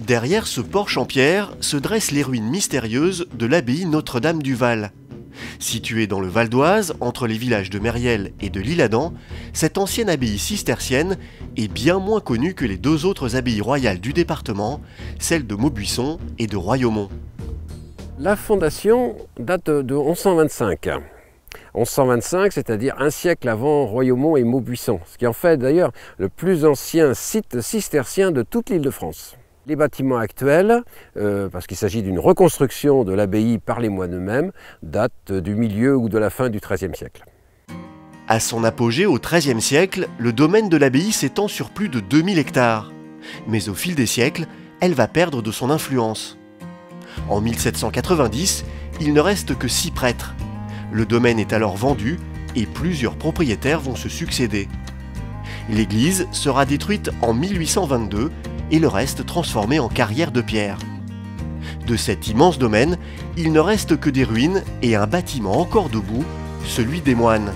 Derrière ce porche en pierre se dressent les ruines mystérieuses de l'abbaye Notre-Dame du Val. Située dans le Val d'Oise, entre les villages de Mériel et de l'Isle-Adam, cette ancienne abbaye cistercienne est bien moins connue que les deux autres abbayes royales du département, celles de Maubuisson et de Royaumont. La fondation date de 1125. 1125, c'est-à-dire un siècle avant Royaumont et Maubuisson, ce qui en fait d'ailleurs le plus ancien site cistercien de toute l'île de France. Les bâtiments actuels, parce qu'il s'agit d'une reconstruction de l'abbaye par les moines eux-mêmes, datent du milieu ou de la fin du XIIIe siècle. À son apogée au XIIIe siècle, le domaine de l'abbaye s'étend sur plus de 2000 hectares. Mais au fil des siècles, elle va perdre de son influence. En 1790, il ne reste que 6 prêtres. Le domaine est alors vendu et plusieurs propriétaires vont se succéder. L'église sera détruite en 1822 et le reste transformé en carrière de pierre. De cet immense domaine, il ne reste que des ruines et un bâtiment encore debout, celui des moines.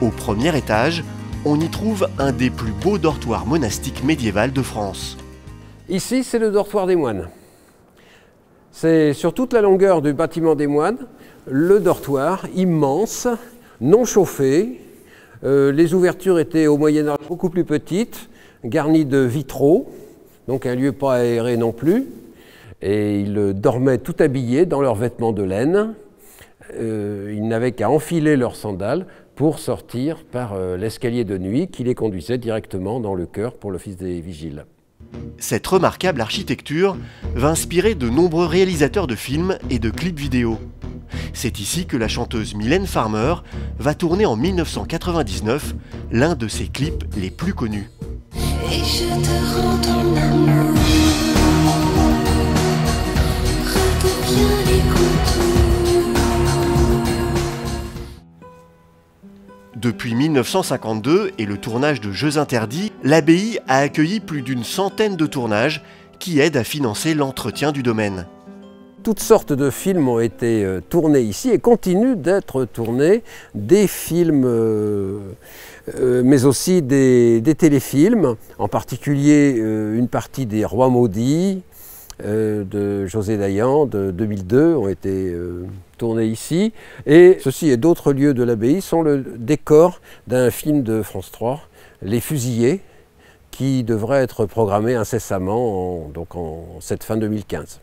Au premier étage, on y trouve un des plus beaux dortoirs monastiques médiévals de France. Ici, c'est le dortoir des moines. C'est sur toute la longueur du bâtiment des moines, le dortoir immense, non chauffé. Les ouvertures étaient au Moyen-Âge beaucoup plus petites, garnies de vitraux, donc un lieu pas aéré non plus. Et ils dormaient tout habillés dans leurs vêtements de laine. Ils n'avaient qu'à enfiler leurs sandales pour sortir par l'escalier de nuit qui les conduisait directement dans le chœur pour l'office des vigiles. Cette remarquable architecture va inspirer de nombreux réalisateurs de films et de clips vidéo. C'est ici que la chanteuse Mylène Farmer va tourner en 1999 l'un de ses clips les plus connus. Et je te rends ton amour, redeviens les contours. Depuis 1952 et le tournage de Jeux interdits, l'abbaye a accueilli plus d'une centaine de tournages qui aident à financer l'entretien du domaine. Toutes sortes de films ont été tournés ici et continuent d'être tournés, des films, mais aussi des téléfilms, en particulier une partie des Rois maudits de José Dayan de 2002 ont été tournés ici. Et ceci et d'autres lieux de l'abbaye sont le décor d'un film de France 3, Les Fusillés, qui devrait être programmé incessamment en cette fin 2015.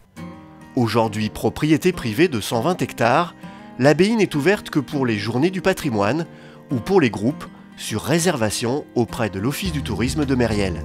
Aujourd'hui propriété privée de 120 hectares, l'abbaye n'est ouverte que pour les journées du patrimoine ou pour les groupes sur réservation auprès de l'Office du tourisme de Mériel.